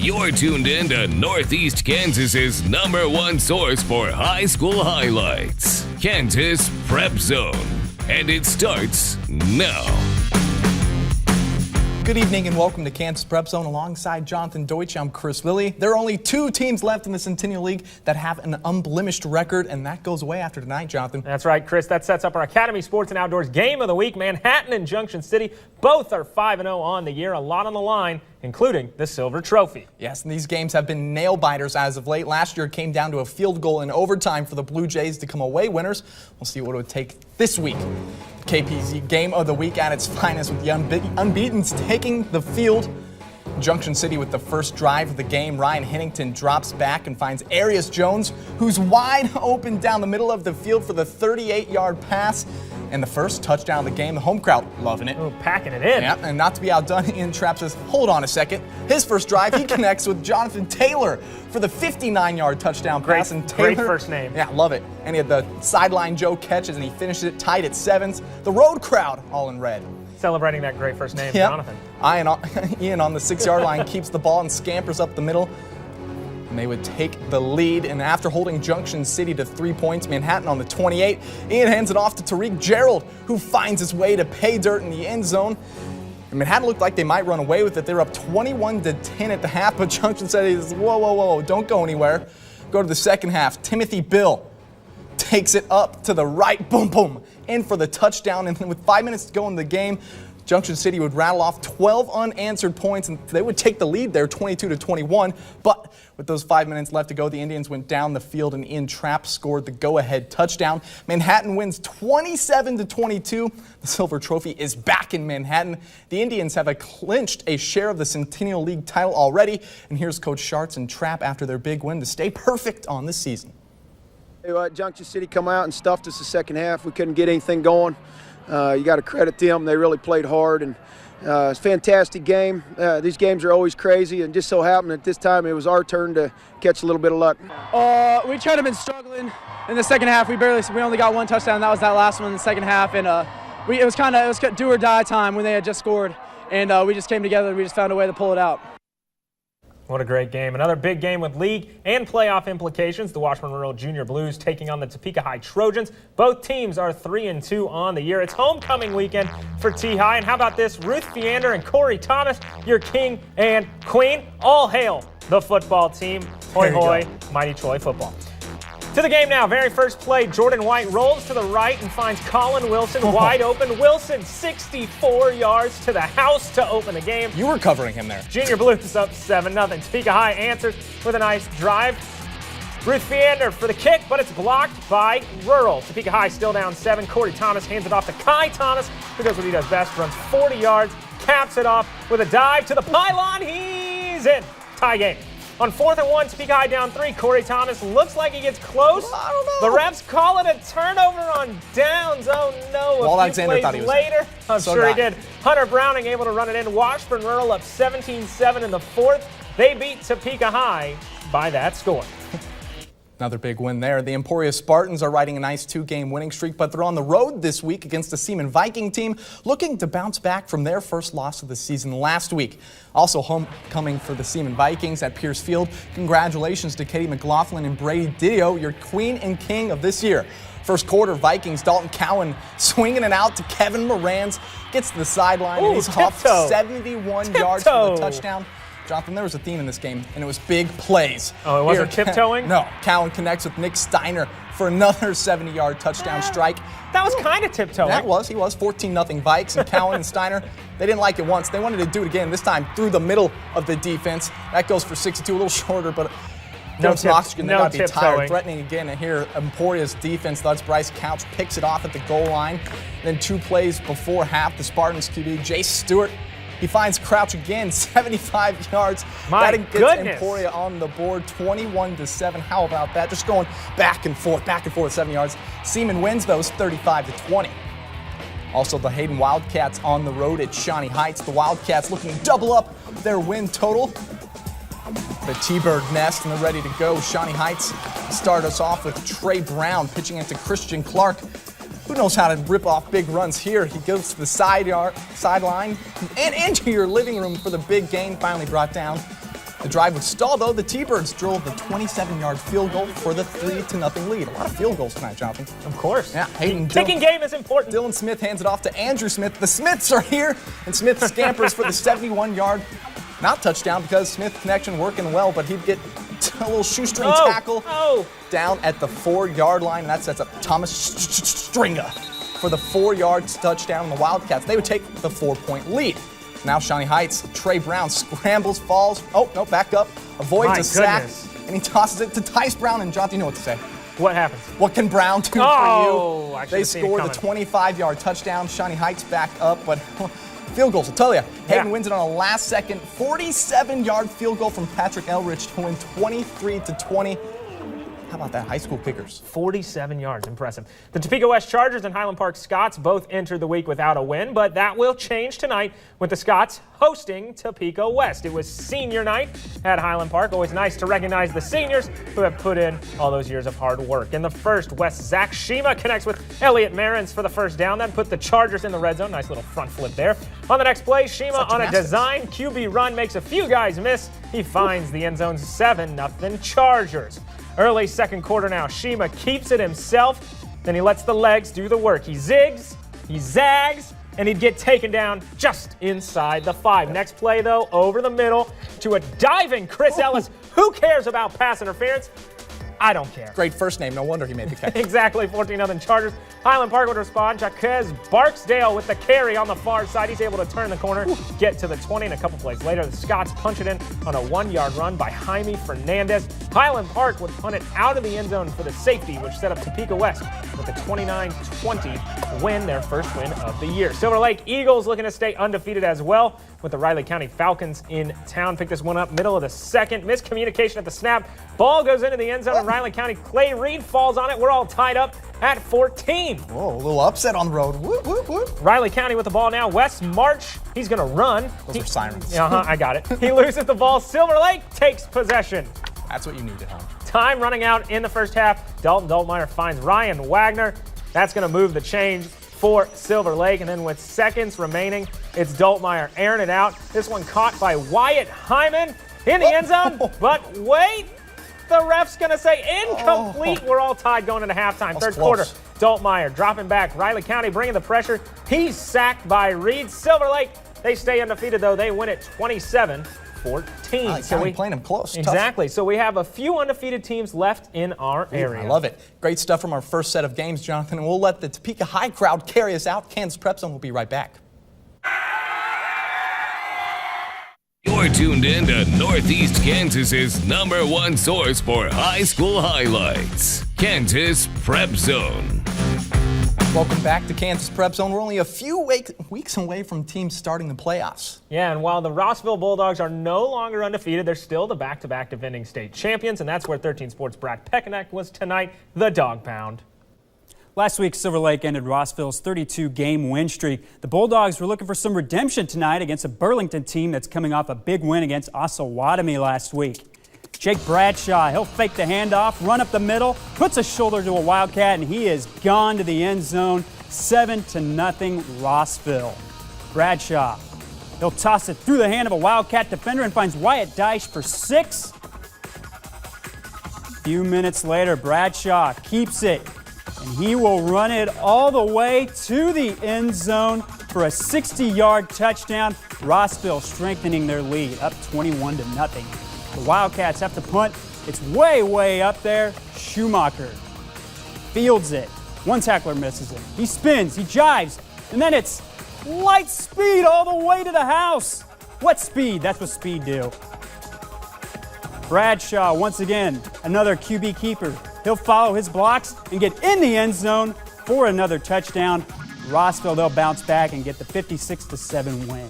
You're tuned in to Northeast Kansas's #1 source for high school highlights, Kansas Prep Zone. And it starts now. Good evening and welcome to Kansas Prep Zone alongside Jonathan Deutsch. I'm Chris Lilly. There are only 2 teams left in the Centennial League that have an unblemished record, and that goes away after tonight, Jonathan. That's right, Chris. That sets up our Academy Sports and Outdoors Game of the Week. Manhattan and Junction City both are 5-0 on the year. A lot on the line, including the Silver Trophy. Yes, and these games have been nail-biters as of late. Last year it came down to a field goal in overtime for the Blue Jays to come away winners. We'll see what it would take this week. KPZ Game of the Week at its finest with the unbeatens taking the field. Junction City with the first drive of the game. Ryan Hennington drops back and finds Arias Jones, who's wide open down the middle of the field for the 38-yard pass. And the first touchdown of the game, the home crowd loving it. Ooh, packing it in. Yeah, and not to be outdone, Ian Trapp says, hold on a second. His first drive, he connects with Jonathan Taylor for the 59-yard touchdown pass. And Taylor, great first name. Yeah, love it. And he had the sideline Joe catches, and he finishes it tight at 7s. The road crowd all in red. Celebrating that great first name, Yep. Jonathan. Ian on the 6-yard line keeps the ball and scampers up the middle. And they would take the lead. And after holding Junction City to 3 points, Manhattan on the 28, Ian hands it off to Tariq Gerald, who finds his way to pay dirt in the end zone. And Manhattan looked like they might run away with it. They were up 21-10 at the half, but Junction City says, whoa, don't go anywhere. Go to the second half. Timothy Bill takes it up to the right, boom, in for the touchdown. And with 5 minutes to go in the game, Junction City would rattle off 12 unanswered points, and they would take the lead there, 22-21. But with those 5 minutes left to go, the Indians went down the field, and Ian Trapp scored the go-ahead touchdown. Manhattan wins 27-22. The Silver Trophy is back in Manhattan. The Indians have clinched a share of the Centennial League title already. And here's Coach Schartz and Trapp after their big win to stay perfect on this season. Junction City come out and stuffed us the second half. We couldn't get anything going. You got to credit them. They really played hard, and it's a fantastic game. These games are always crazy, and just so happened that this time it was our turn to catch a little bit of luck. We tried to been struggling in the second half. We only got 1 touchdown. That was that last one in the second half, and it was do or die time when they had just scored, and we just came together and we just found a way to pull it out. What a great game. Another big game with league and playoff implications. The Washburn Rural Junior Blues taking on the Topeka High Trojans. Both teams are 3-2 on the year. It's homecoming weekend for T-High. And how about this? Ruth Feander and Corey Thomas, your king and queen. All hail the football team. Hoy, hoy, mighty Troy football. To the game now. Very first play, Jordan White rolls to the right and finds Colin Wilson wide open. Wilson 64 yards to the house to open the game. You were covering him there. Junior Blues up 7-0. Topeka High answers with a nice drive. Ruth Feander for the kick, but it's blocked by Rural. Topeka High still down 7. Corey Thomas hands it off to Kai Thomas, who does what he does best, runs 40 yards, caps it off with a dive to the pylon. He's in. Tie game. On 4th and 1, Topeka High down 3. Corey Thomas looks like he gets close. I don't know. The refs call it a turnover on downs. Oh no! Walt A few Alexander plays thought he was later. in. I'm So sure he did I. did. Hunter Browning able to run it in. Washburn Rural up 17-7 in the 4th. They beat Topeka High by that score. Another big win there. The Emporia Spartans are riding a nice 2-game winning streak, but they're on the road this week against the Seaman Viking team, looking to bounce back from their first loss of the season last week. Also homecoming for the Seaman Vikings at Pierce Field. Congratulations to Katie McLaughlin and Brady Didio, your queen and king of this year. First quarter, Vikings, Dalton Cowan swinging it out to Kevin Moranz, gets to the sideline, and he's off 71 yards for the touchdown. Jonathan, there was a theme in this game, and it was big plays. Oh, it wasn't tiptoeing? No. Cowan connects with Nick Steiner for another 70-yard touchdown strike. That was kind of tiptoeing. That was. He was. 14-0 Vikes, and Cowan and Steiner, they didn't like it once. They wanted to do it again, this time through the middle of the defense. That goes for 62, a little shorter, but some oxygen. They got to be tired. Threatening again, and here Emporia's defense, that's Bryce Couch, picks it off at the goal line. Then 2 plays before half, the Spartans QB, Jace Stewart, he finds Crouch again, 75 yards. My that goodness. gets Emporia on the board, 21-7. How about that? Just going back and forth, 7 yards. Seaman wins those 35-20. Also, the Hayden Wildcats on the road at Shawnee Heights. The Wildcats looking to double up their win total. The T-Bird nest, and they're ready to go. Shawnee Heights start us off with Trey Brown pitching into Christian Clark. Who knows how to rip off big runs here? He goes to the sideline and into your living room for the big gain, finally brought down The drive would stall, though. The T-Birds drilled the 27-yard field goal for the 3-0 lead. A lot of field goals tonight, Jonathan. Of course. Yeah, Hayden Kicking game is important. Dylan Smith hands it off to Andrew Smith. The Smiths are here, and Smith scampers for the 71-yard, not touchdown because Smith connection working well, but he'd get a little shoestring tackle down at the 4-yard line, and that sets up Thomas Stringa for the 4-yard touchdown. And the Wildcats, they would take the 4-point lead. Now Shawnee Heights, Trey Brown scrambles, falls. Oh, no, back up. Avoids a sack. And he tosses it to Tice Brown. And Jonathan, you know what to say. What happens? What can Brown do for you? They score the 25-yard touchdown. Shawnee Heights back up, but field goals, I'll tell you. Hayden wins it on a last-second 47-yard field goal from Patrick Elrich to win 23-20. How about that? High school kickers. 47 yards. Impressive. The Topeka West Chargers and Highland Park Scots both entered the week without a win, but that will change tonight with the Scots hosting Topeka West. It was senior night at Highland Park. Always nice to recognize the seniors who have put in all those years of hard work. In the first, West Zach Shima connects with Elliott Marins for the first down. That put the Chargers in the red zone. Nice little front flip there. On the next play, Shima on a design QB run makes a few guys miss. He finds the end zone 7-0 Chargers. Early second quarter now, Shima keeps it himself, then he lets the legs do the work. He zigs, he zags, and he'd get taken down just inside the 5. Next play, though, over the middle to a diving Chris Ellis. Who cares about pass interference? I don't care. Great first name. No wonder he made the catch. Exactly. 14-0 Chargers. Highland Park would respond. Jaquez Barksdale with the carry on the far side. He's able to turn the corner, get to the 20, and a couple plays later, the Scots punch it in on a 1-yard run by Jaime Fernandez. Highland Park would punt it out of the end zone for the safety, which set up Topeka West with a 29-20 win, their first win of the year. Silver Lake Eagles looking to stay undefeated as well, with the Riley County Falcons in town. Pick this one up middle of the second. Miscommunication at the snap. Ball goes into the end zone, and Riley County Clay Reed falls on it. We're all tied up at 14. Whoa, a little upset on the road. Whoop, whoop, whoop. Riley County with the ball now. West March, he's going to run. Those are sirens. I got it. He loses the ball. Silver Lake takes possession. That's what you need at home. Time running out in the first half. Dalton Doltmeyer finds Ryan Wagner. That's going to move the change for Silver Lake. And then with seconds remaining, it's Doltmeyer airing it out. This one caught by Wyatt Hyman in the end zone. But wait, the ref's going to say incomplete. We're all tied going into halftime. Third quarter, Doltmeyer dropping back. Riley County bringing the pressure. He's sacked by Reed. Silver Lake, they stay undefeated, though. They win it 27-14. So we playing them close. Exactly. So we have a few undefeated teams left in our area. I love it. Great stuff from our first set of games, Jonathan. And we'll let the Topeka High crowd carry us out. Kansas Prep Zone will be right back. You're tuned in to Northeast Kansas's #1 source for high school highlights, Kansas Prep Zone. Welcome back to Kansas Prep Zone. We're only a few weeks away from teams starting the playoffs. Yeah, and while the Rossville Bulldogs are no longer undefeated, they're still the back-to-back defending state champions, and that's where 13 Sports Brat Pechanec was tonight, the Dog Pound. Last week, Silver Lake ended Rossville's 32-game win streak. The Bulldogs were looking for some redemption tonight against a Burlington team that's coming off a big win against Osawatomie last week. Jake Bradshaw, he'll fake the handoff, run up the middle, puts a shoulder to a Wildcat, and he is gone to the end zone. 7-0 Rossville. Bradshaw, he'll toss it through the hand of a Wildcat defender and finds Wyatt Deich for 6. A few minutes later, Bradshaw keeps it. And he will run it all the way to the end zone for a 60-yard touchdown. Rossville strengthening their lead, up 21-0. The Wildcats have to punt. It's way, way up there. Schumacher fields it. One tackler misses it. He spins, he jives, and then it's light speed all the way to the house. What speed? That's what speed do. Bradshaw, once again, another QB keeper. He'll follow his blocks and get in the end zone for another touchdown. Rossville, they'll bounce back and get the 56-7 win.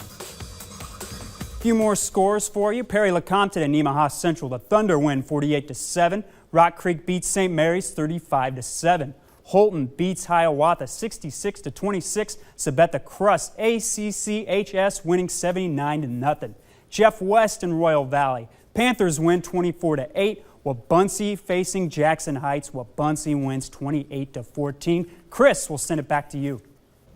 A few more scores for you. Perry Lecompton and Nemaha Central. The Thunder win 48-7. Rock Creek beats St. Mary's 35-7. Holton beats Hiawatha 66-26. Sabetha Crust ACCHS winning 79-0. Jeff West and Royal Valley. Panthers win 24-8. Wabaunsee facing Jackson Heights. Wabaunsee wins 28-14. Chris, we'll send it back to you.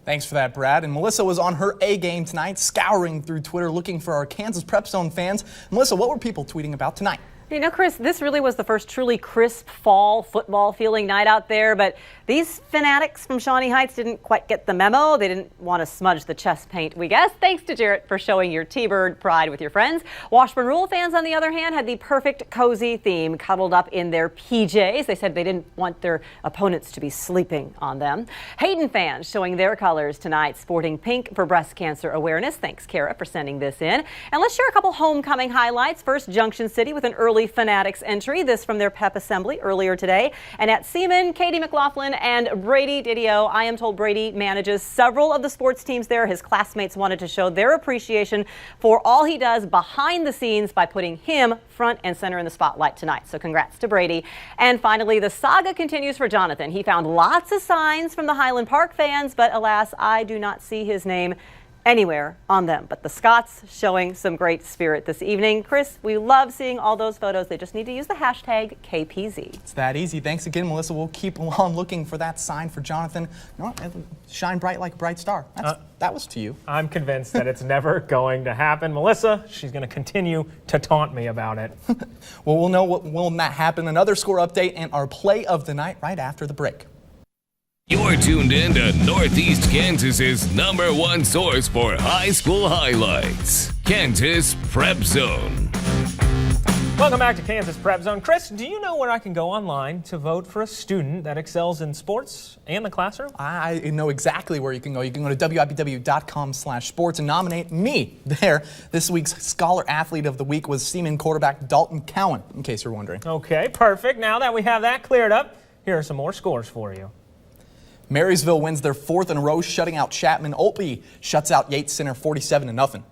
Thanks for that, Brad. And Melissa was on her A game tonight, scouring through Twitter looking for our Kansas Prep Zone fans. Melissa, what were people tweeting about tonight? You know, Chris, this really was the first truly crisp fall football feeling night out there, but these fanatics from Shawnee Heights didn't quite get the memo. They didn't want to smudge the chest paint, we guess. Thanks to Jarrett for showing your T-Bird pride with your friends. Washburn Rural fans, on the other hand, had the perfect cozy theme, cuddled up in their PJs. They said they didn't want their opponents to be sleeping on them. Hayden fans showing their colors tonight, sporting pink for breast cancer awareness. Thanks, Kara, for sending this in. And let's share a couple homecoming highlights. First, Junction City with an early Fanatics entry. This from their pep assembly earlier today. And at Seaman, Katie McLaughlin and Brady Didio. I am told Brady manages several of the sports teams there. His classmates wanted to show their appreciation for all he does behind the scenes by putting him front and center in the spotlight tonight. So congrats to Brady. And finally, the saga continues for Jonathan. He found lots of signs from the Highland Park fans, but alas, I do not see his name anywhere on them. But the Scots showing some great spirit this evening. Chris, we love seeing all those photos. They just need to use the hashtag KPZ. It's that easy. Thanks again, Melissa. We'll keep on looking for that sign for Jonathan. You know what? Shine bright like a bright star. That was to you. I'm convinced that it's never going to happen. Melissa, she's going to continue to taunt me about it. Well, we'll know what will not happen. Another score update and our play of the night right after the break. You're tuned in to Northeast Kansas's #1 source for high school highlights, Kansas Prep Zone. Welcome back to Kansas Prep Zone. Chris, do you know where I can go online to vote for a student that excels in sports and the classroom? I know exactly where you can go. You can go to WIBW.com/sports and nominate me there. This week's Scholar Athlete of the Week was Seaman quarterback Dalton Cowan, in case you're wondering. Okay, perfect. Now that we have that cleared up, here are some more scores for you. Marysville wins their 4th in a row, shutting out Chapman. Olpe shuts out Yates Center 47-0.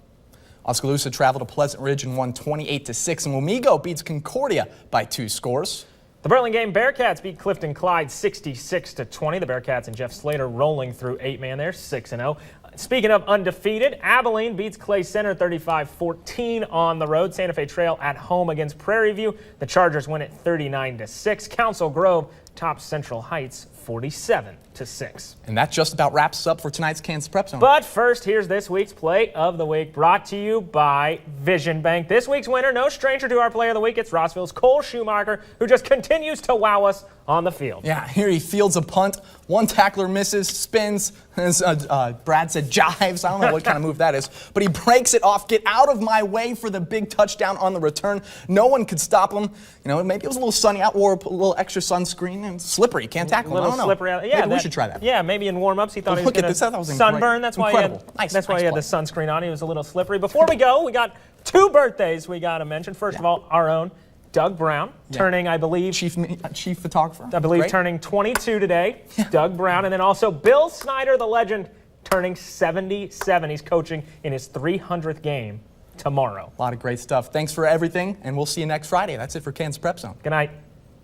Oskaloosa traveled to Pleasant Ridge and won 28-6, and Wamego beats Concordia by 2 scores. The Burlingame Bearcats beat Clifton Clyde 66-20. The Bearcats and Jeff Slater rolling through 8-man there, 6-0. Speaking of undefeated, Abilene beats Clay Center 35-14 on the road. Santa Fe Trail at home against Prairie View. The Chargers win it 39-6. Council Grove tops Central Heights 47-6. And that just about wraps us up for tonight's Kansas Prep Zone. But first, here's this week's Play of the Week, brought to you by Vision Bank. This week's winner, no stranger to our Play of the Week. It's Rossville's Cole Schumacher, who just continues to wow us on the field. Yeah, here he fields a punt. One tackler misses, spins, as Brad said, jives. I don't know what kind of move that is. But he breaks it off. Get out of my way for the big touchdown on the return. No one could stop him. You know, maybe it was a little sunny out, wore a little extra sunscreen, and slippery. You can't tackle him. I don't know. Slippery out. Yeah, maybe we should try that. Yeah, maybe in warm-ups he thought he was going to sunburn. That's why he had, he had the sunscreen on. He was a little slippery. Before we go, we got 2 birthdays we got to mention. First of all, our own Doug Brown, turning, I believe, chief photographer. I believe turning 22 today. Yeah. Doug Brown, and then also Bill Snyder, the legend, turning 77. He's coaching in his 300th game tomorrow. A lot of great stuff. Thanks for everything, and we'll see you next Friday. That's it for Kansas Prep Zone. Good night.